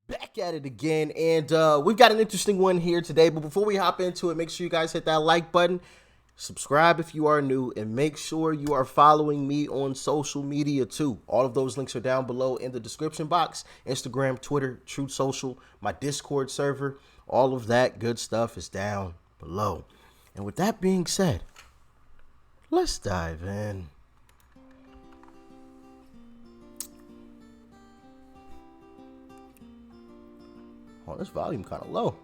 Back at it again, and we've got an interesting one here today. But before we hop into it, make sure you guys hit that like button, subscribe if you are new, and make sure you are following me on social media too. All of those links are down below in the description box. Instagram, Twitter, Truth Social, my Discord server, all of that good stuff is down below. And with that being said, let's dive in. Oh, this volume kind of low.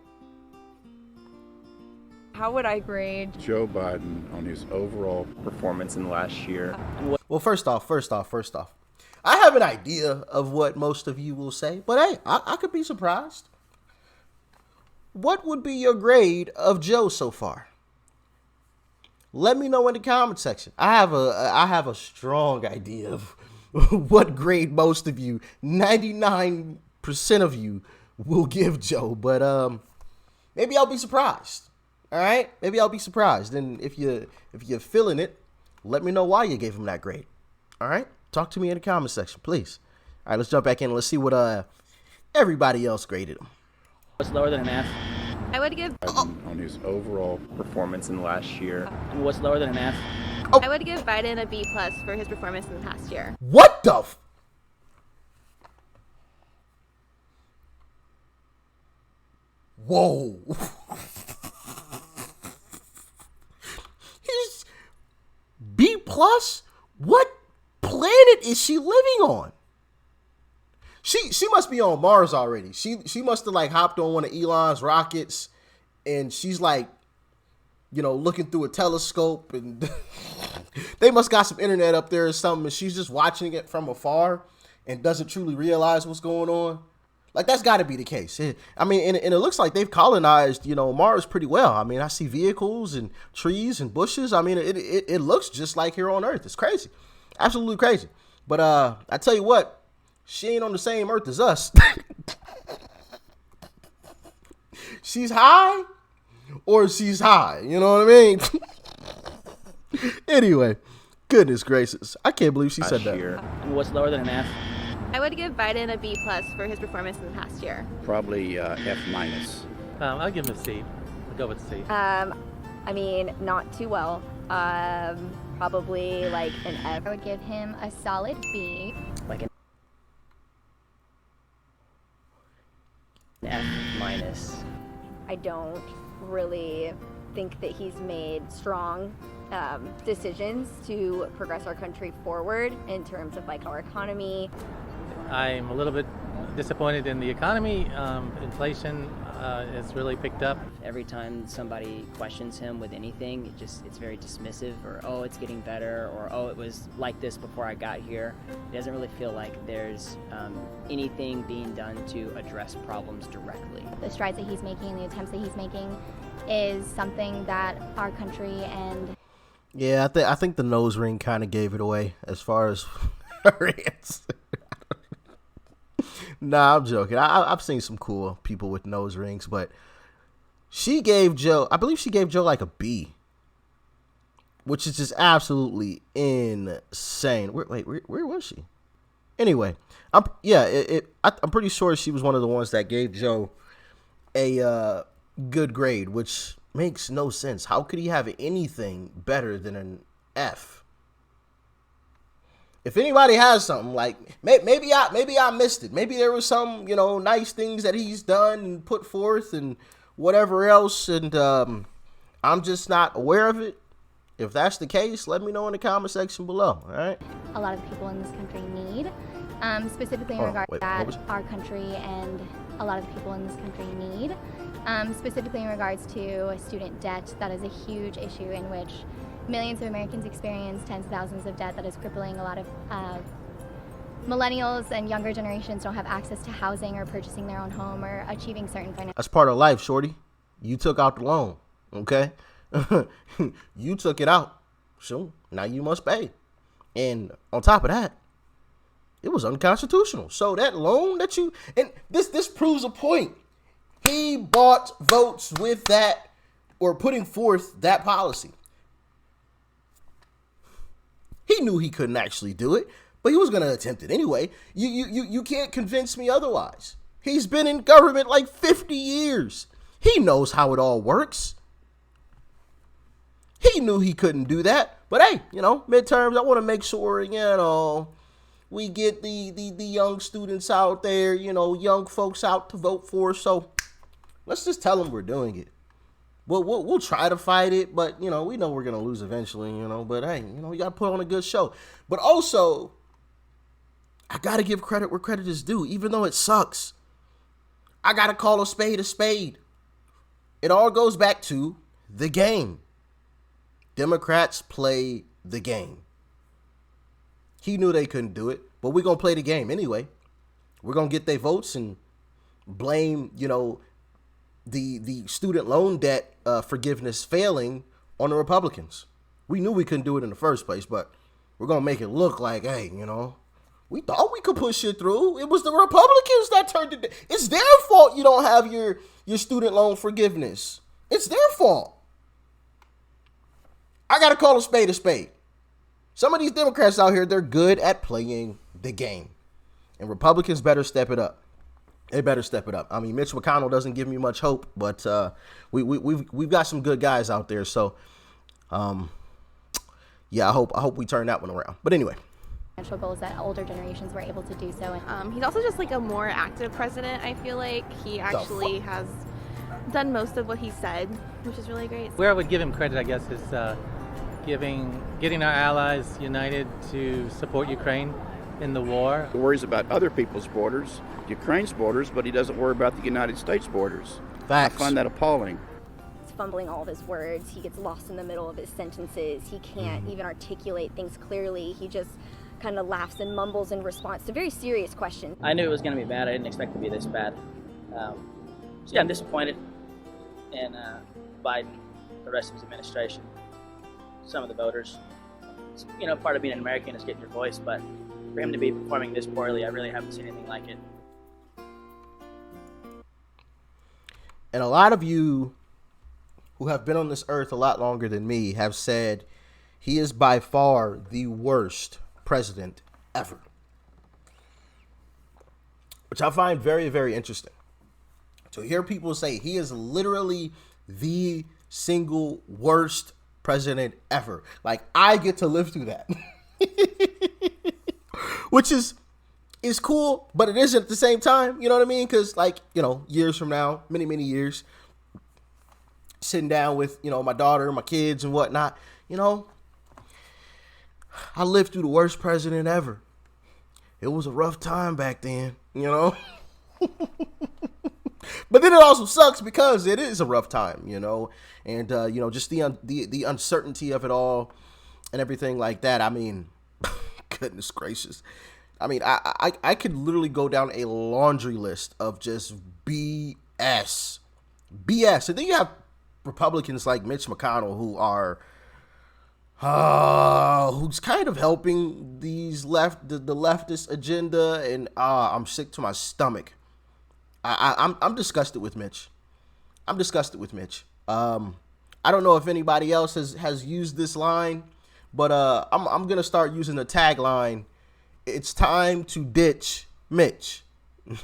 How would I grade Joe Biden on his overall performance in the last year? Well, first off, I have an idea of what most of you will say, but hey, I could be surprised. What would be your grade of Joe so far? Let me know in the comment section. I have a strong idea of what grade most of you, 99% of you, will give Joe, but maybe I'll be surprised. All right, maybe I'll be surprised. And if you're feeling it, let me know why you gave him that grade. All right, talk to me in the comment section, please. All right, let's jump back in and let's see what everybody else graded him. What's lower than an F? I would give Biden on his overall Performance in the last year. And what's lower than an F? I would give Biden a B+ for his performance in the past year. What the Whoa. He's B+? What planet is she living on? She must be on Mars already. She must have like hopped on one of Elon's rockets, and she's like, you know, looking through a telescope, and they must got some internet up there or something, and she's just watching it from afar and doesn't truly realize what's going on. Like, that's got to be the case. I mean, and it looks like they've colonized, you know, Mars pretty well. I mean, I see vehicles and trees and bushes. I mean, it looks just like here on Earth. It's crazy. Absolutely crazy. But I tell you what, she ain't on the same Earth as us. She's high or she's high. You know what I mean? Anyway, goodness gracious. I can't believe she said that. And what's lower than an F? I would give Biden a B+ for his performance in the past year. probably F-. I'll give him a C. I'll go with C. I mean, not too well. Probably like an F. I would give him a solid B. Like an F-. I don't really think that he's made strong decisions to progress our country forward in terms of like our economy. I'm a little bit disappointed in the economy. Inflation has really picked up. Every time somebody questions him with anything, it's very dismissive, or oh, it's getting better, or oh, it was like this before I got here. It doesn't really feel like there's anything being done to address problems directly. The strides that he's making, the attempts that he's making, is something that our country and Yeah, I think the nose ring kind of gave it away as far as her answer. Nah, I'm joking. I've seen some cool people with nose rings, but she gave Joe, I believe she gave Joe like a B, which is just absolutely insane. Where was she? Anyway, I'm pretty sure she was one of the ones that gave Joe a good grade, which makes no sense. How could he have anything better than an F? If anybody has something, like maybe I missed it. Maybe there was some, you know, nice things that he's done and put forth and whatever else, and I'm just not aware of it. If that's the case, let me know in the comment section below. All right. a lot of people in this country need, specifically in regards to that our country and a lot of the people in this country need, specifically in regards to student debt. That is a huge issue in which millions of Americans experience tens of thousands of debt that is crippling a lot of millennials and younger generations don't have access to housing or purchasing their own home or achieving certain financial. That's part of life, shorty. You took out the loan, okay? You took it out, so now you must pay. And on top of that, it was unconstitutional. So that loan that you, and this proves a point. He bought votes with that, or putting forth that policy. He knew he couldn't actually do it, but he was going to attempt it anyway. You can't convince me otherwise. He's been in government like 50 years. He knows how it all works. He knew he couldn't do that. But hey, midterms, I want to make sure, we get the young students out there, young folks out to vote for. So let's just tell them we're doing it. We'll try to fight it, but, we know we're going to lose eventually, But hey, we got to put on a good show. But also, I got to give credit where credit is due, even though it sucks. I got to call a spade a spade. It all goes back to the game. Democrats play the game. He knew they couldn't do it, but we're going to play the game anyway. We're going to get their votes and blame, the student loan debt forgiveness failing on the Republicans. We knew we couldn't do it in the first place, but we're going to make it look like, hey, we thought we could push it through. It was the Republicans that turned it down. It's their fault you don't have your student loan forgiveness. It's their fault. I got to call a spade a spade. Some of these Democrats out here, they're good at playing the game. And Republicans better step it up. They better step it up. I mean, Mitch McConnell doesn't give me much hope, but we've got some good guys out there. So, yeah, I hope we turn that one around. But anyway. Financial goals that older generations were able to do so. He's also just like a more active president, I feel like. He actually has done most of what he said, which is really great. Where I would give him credit, I guess, is getting our allies united to support Ukraine in the war. He worries about other people's borders, Ukraine's borders, but he doesn't worry about the United States borders. Facts. I find that appalling. He's fumbling all of his words. He gets lost in the middle of his sentences. He can't even articulate things clearly. He just kind of laughs and mumbles in response to very serious questions. I knew it was going to be bad. I didn't expect it to be this bad. So yeah, I'm disappointed in Biden, the rest of his administration, some of the voters. It's, part of being an American is getting your voice, but for him to be performing this poorly, I really haven't seen anything like it. And a lot of you who have been on this earth a lot longer than me have said he is by far the worst president ever, which I find very, very interesting. To hear people say he is literally the single worst president ever. Like, I get to live through that. Which is cool, but it isn't at the same time. You know what I mean? Because, years from now, many, many years, sitting down with, my daughter, my kids and whatnot, I lived through the worst president ever. It was a rough time back then, But then it also sucks because it is a rough time, and, just the uncertainty of it all and everything like that. I mean, goodness gracious. I mean, I could literally go down a laundry list of just BS. And then you have Republicans like Mitch McConnell who are, who's kind of helping the leftist agenda, and I'm sick to my stomach. I'm disgusted with Mitch. I don't know if anybody else has used this line, but I'm gonna start using the tagline. It's time to ditch Mitch.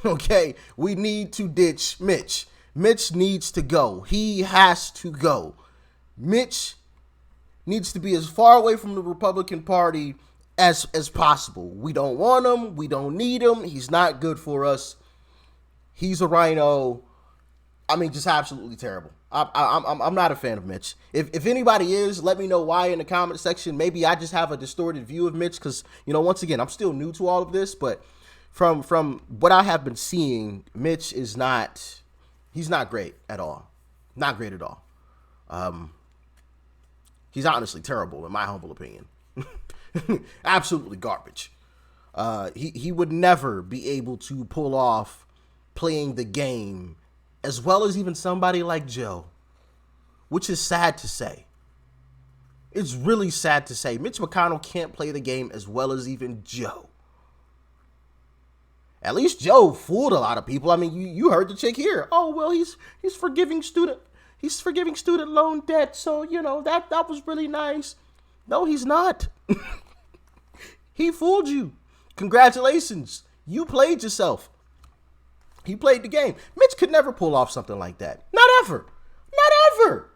Okay, we need to ditch Mitch. Mitch needs to go. He has to go. Mitch needs to be as far away from the Republican Party as possible. We don't want him. We don't need him. He's not good for us. He's a rhino. I mean, just absolutely terrible. I'm not a fan of Mitch. If anybody is, let me know why in the comment section. Maybe I just have a distorted view of Mitch because, once again, I'm still new to all of this. But from what I have been seeing, Mitch is he's not great at all. Not great at all. He's honestly terrible, in my humble opinion. Absolutely garbage. He would never be able to pull off playing the game as well as even somebody like Joe, which is sad to say. It's really sad to say. Mitch McConnell can't play the game as well as even Joe. At least Joe fooled a lot of people. I mean, you heard the chick here. Oh, well, he's forgiving student loan debt, so that was really nice. No, he's not. He fooled you. Congratulations. You played yourself. He played the game. Mitch could never pull off something like that. Not ever. Not ever.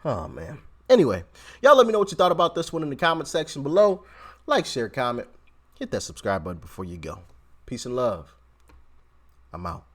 Oh, man. Anyway, y'all let me know what you thought about this one in the comment section below. Like, share, comment. Hit that subscribe button before you go. Peace and love. I'm out.